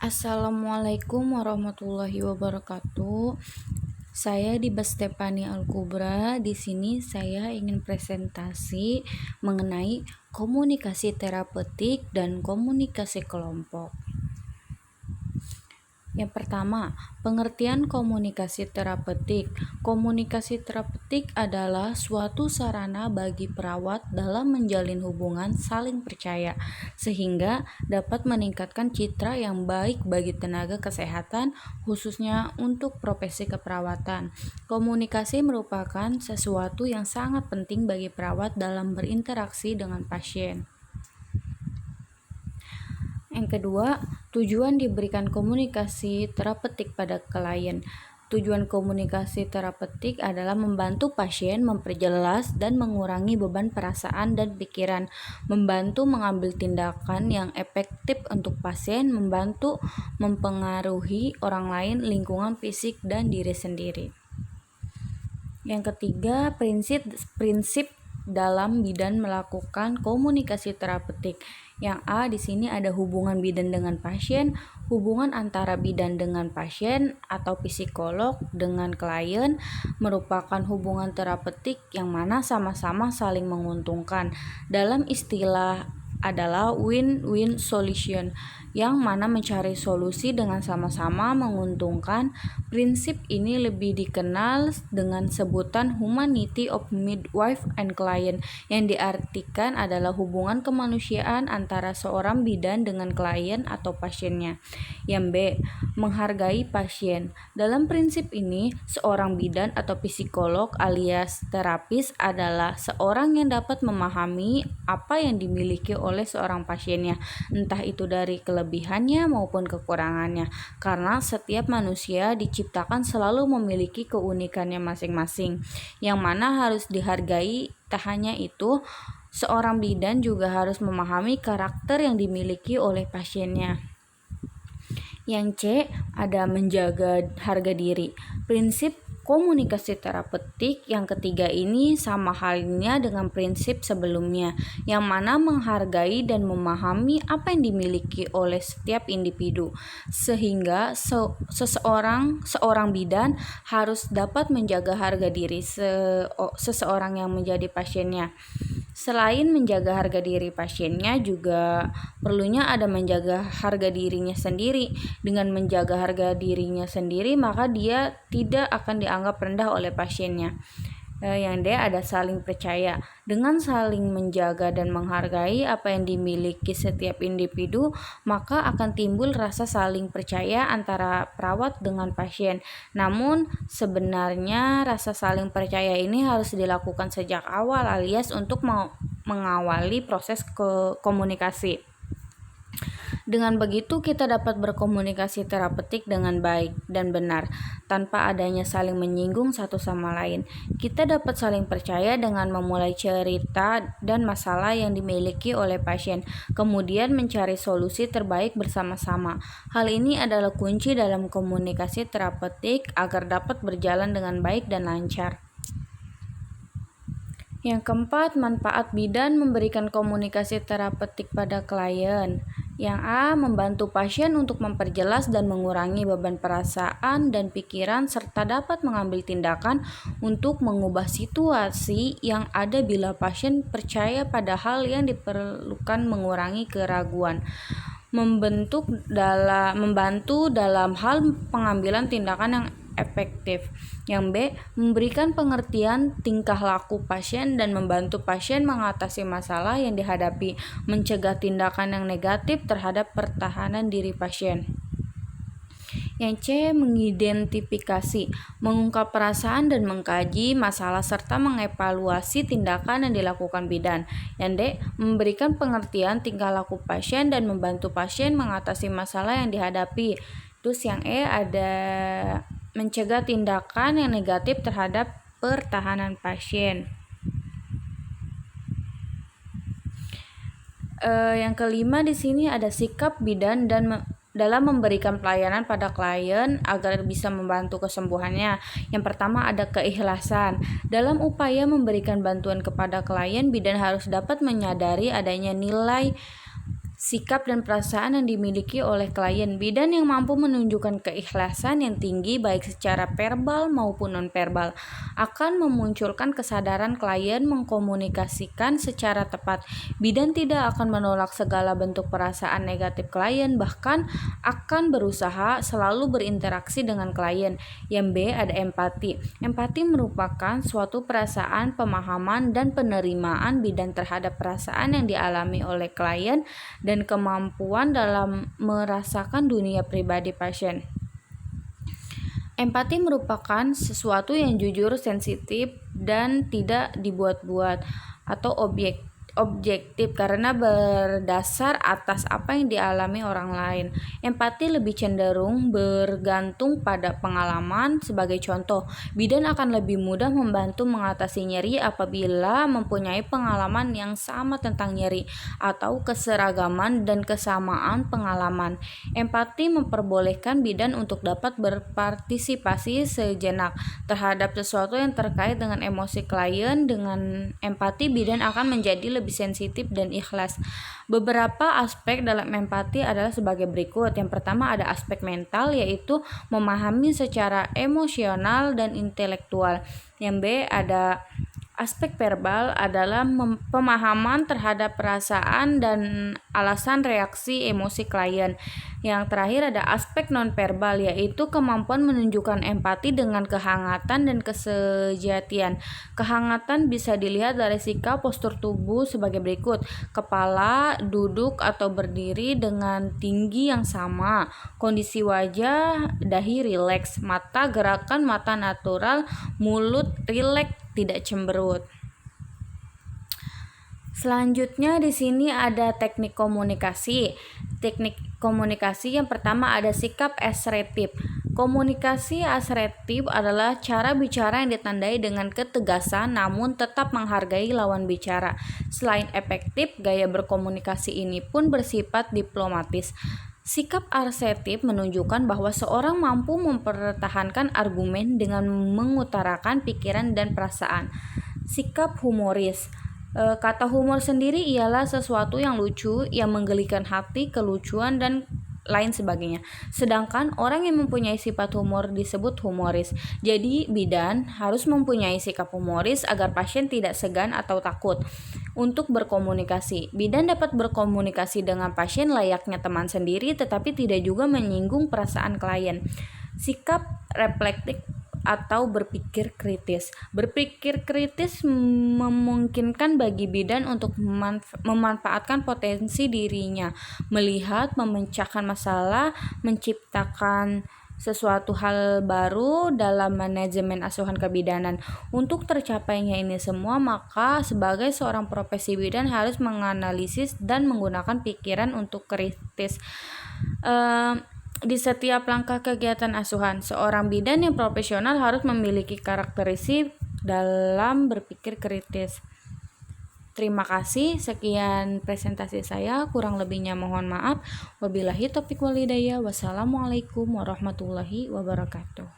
Assalamualaikum warahmatullahi wabarakatuh. Saya Diba Stefani Al-Kubra. Di sini saya ingin presentasi mengenai komunikasi terapeutik dan komunikasi kelompok. Yang pertama, pengertian komunikasi terapeutik. Komunikasi terapeutik adalah suatu sarana bagi perawat dalam menjalin hubungan saling percaya, sehingga dapat meningkatkan citra yang baik bagi tenaga kesehatan, khususnya untuk profesi keperawatan. Komunikasi merupakan sesuatu yang sangat penting bagi perawat dalam berinteraksi dengan pasien. Yang kedua, tujuan diberikan komunikasi terapeutik pada klien. Tujuan komunikasi terapeutik adalah membantu pasien memperjelas dan mengurangi beban perasaan dan pikiran, membantu mengambil tindakan yang efektif untuk pasien, membantu mempengaruhi orang lain, lingkungan fisik, dan diri sendiri. Yang ketiga, prinsip dalam bidan melakukan komunikasi terapeutik. Yang A, di sini ada hubungan bidan dengan pasien, hubungan antara bidan dengan pasien atau psikolog dengan klien merupakan hubungan terapeutik yang mana sama-sama saling menguntungkan. Dalam istilah adalah win-win solution, yang mana mencari solusi dengan sama-sama menguntungkan. Prinsip ini lebih dikenal dengan sebutan humanity of midwife and client, yang diartikan adalah hubungan kemanusiaan antara seorang bidan dengan klien atau pasiennya. Yang B, menghargai pasien. Dalam prinsip ini, seorang bidan atau psikolog alias terapis adalah seorang yang dapat memahami apa yang dimiliki oleh seorang pasiennya, entah itu dari kelebihannya maupun kekurangannya, karena setiap manusia diciptakan selalu memiliki keunikannya masing-masing, yang mana harus dihargai. Tak hanya itu, seorang bidan juga harus memahami karakter yang dimiliki oleh pasiennya. Yang C, ada menjaga harga diri. Prinsip komunikasi terapeutik yang ketiga ini sama halnya dengan prinsip sebelumnya, yang mana menghargai dan memahami apa yang dimiliki oleh setiap individu, sehingga seorang bidan harus dapat menjaga harga diri seseorang yang menjadi pasiennya. Selain menjaga harga diri pasiennya, juga perlunya ada menjaga harga dirinya sendiri. Dengan menjaga harga dirinya sendiri, maka dia tidak akan dianggap rendah oleh pasiennya. Yang D, ada saling percaya. Dengan saling menjaga dan menghargai apa yang dimiliki setiap individu, maka akan timbul rasa saling percaya antara perawat dengan pasien. Namun sebenarnya rasa saling percaya ini harus dilakukan sejak awal, alias untuk mengawali proses komunikasi. Dengan begitu kita dapat berkomunikasi terapeutik dengan baik dan benar, tanpa adanya saling menyinggung satu sama lain. Kita dapat saling percaya dengan memulai cerita dan masalah yang dimiliki oleh pasien, kemudian mencari solusi terbaik bersama-sama. Hal ini adalah kunci dalam komunikasi terapeutik agar dapat berjalan dengan baik dan lancar. Yang keempat, manfaat bidan memberikan komunikasi terapeutik pada klien. Yang A, membantu pasien untuk memperjelas dan mengurangi beban perasaan dan pikiran, serta dapat mengambil tindakan untuk mengubah situasi yang ada bila pasien percaya pada hal yang diperlukan, mengurangi keraguan. Membantu dalam hal pengambilan tindakan yang efektif. Yang B, memberikan pengertian tingkah laku pasien dan membantu pasien mengatasi masalah yang dihadapi, mencegah tindakan yang negatif terhadap pertahanan diri pasien. Yang C, mengidentifikasi, mengungkap perasaan dan mengkaji masalah serta mengevaluasi tindakan yang dilakukan bidan. Yang D, memberikan pengertian tingkah laku pasien dan membantu pasien mengatasi masalah yang dihadapi. Terus yang E, ada mencegah tindakan yang negatif terhadap pertahanan pasien. Yang kelima di sini ada sikap bidan dan dalam memberikan pelayanan pada klien agar bisa membantu kesembuhannya. Yang pertama ada keikhlasan. Dalam upaya memberikan bantuan kepada klien, bidan harus dapat menyadari adanya nilai sikap dan perasaan yang dimiliki oleh klien. Bidan yang mampu menunjukkan keikhlasan yang tinggi baik secara verbal maupun nonverbal akan memunculkan kesadaran klien mengkomunikasikan secara tepat. Bidan tidak akan menolak segala bentuk perasaan negatif klien, bahkan akan berusaha selalu berinteraksi dengan klien. Yang B, ada empati. Empati merupakan suatu perasaan, pemahaman, dan penerimaan bidan terhadap perasaan yang dialami oleh klien dan kemampuan dalam merasakan dunia pribadi pasien. Empati merupakan sesuatu yang jujur, sensitif, dan tidak dibuat-buat atau objektif karena berdasar atas apa yang dialami orang lain. Empati lebih cenderung bergantung pada pengalaman. Sebagai contoh, bidan akan lebih mudah membantu mengatasi nyeri apabila mempunyai pengalaman yang sama tentang nyeri atau keseragaman dan kesamaan pengalaman. Empati memperbolehkan bidan untuk dapat berpartisipasi sejenak terhadap sesuatu yang terkait dengan emosi klien. Dengan empati, bidan akan menjadi lebih sensitif dan ikhlas. Beberapa aspek dalam empati adalah sebagai berikut. Yang pertama ada aspek mental, yaitu memahami secara emosional dan intelektual. Yang B ada aspek verbal, adalah pemahaman terhadap perasaan dan alasan reaksi emosi klien. Yang terakhir ada aspek nonverbal, yaitu kemampuan menunjukkan empati dengan kehangatan dan kesejatian. Kehangatan bisa dilihat dari sikap postur tubuh sebagai berikut: kepala duduk atau berdiri dengan tinggi yang sama, kondisi wajah, dahi rileks, mata gerakan mata natural, mulut rileks, tidak cemberut. Selanjutnya di sini ada teknik komunikasi. Teknik komunikasi yang pertama ada sikap asertif. Komunikasi asertif adalah cara bicara yang ditandai dengan ketegasan namun tetap menghargai lawan bicara. Selain efektif, gaya berkomunikasi ini pun bersifat diplomatis. Sikap asertif menunjukkan bahwa seorang mampu mempertahankan argumen dengan mengutarakan pikiran dan perasaan. Sikap humoris. Kata humor sendiri ialah sesuatu yang lucu, yang menggelikan hati, kelucuan, dan lain sebagainya. Sedangkan orang yang mempunyai sifat humor disebut humoris. Jadi bidan harus mempunyai sikap humoris agar pasien tidak segan atau takut untuk berkomunikasi. Bidan dapat berkomunikasi dengan pasien layaknya teman sendiri, tetapi tidak juga menyinggung perasaan klien. Sikap reflektif atau berpikir kritis. Berpikir kritis memungkinkan bagi bidan untuk memanfaatkan potensi dirinya, melihat, memecahkan masalah, menciptakan sesuatu hal baru dalam manajemen asuhan kebidanan. Untuk tercapainya ini semua, maka sebagai seorang profesi bidan harus menganalisis dan menggunakan pikiran untuk kritis. Di setiap langkah kegiatan asuhan, seorang bidan yang profesional harus memiliki karakteristik dalam berpikir kritis. Terima kasih, sekian presentasi saya, kurang lebihnya mohon maaf. Wabillahi taufiq wal hidayah. Wassalamualaikum warahmatullahi wabarakatuh.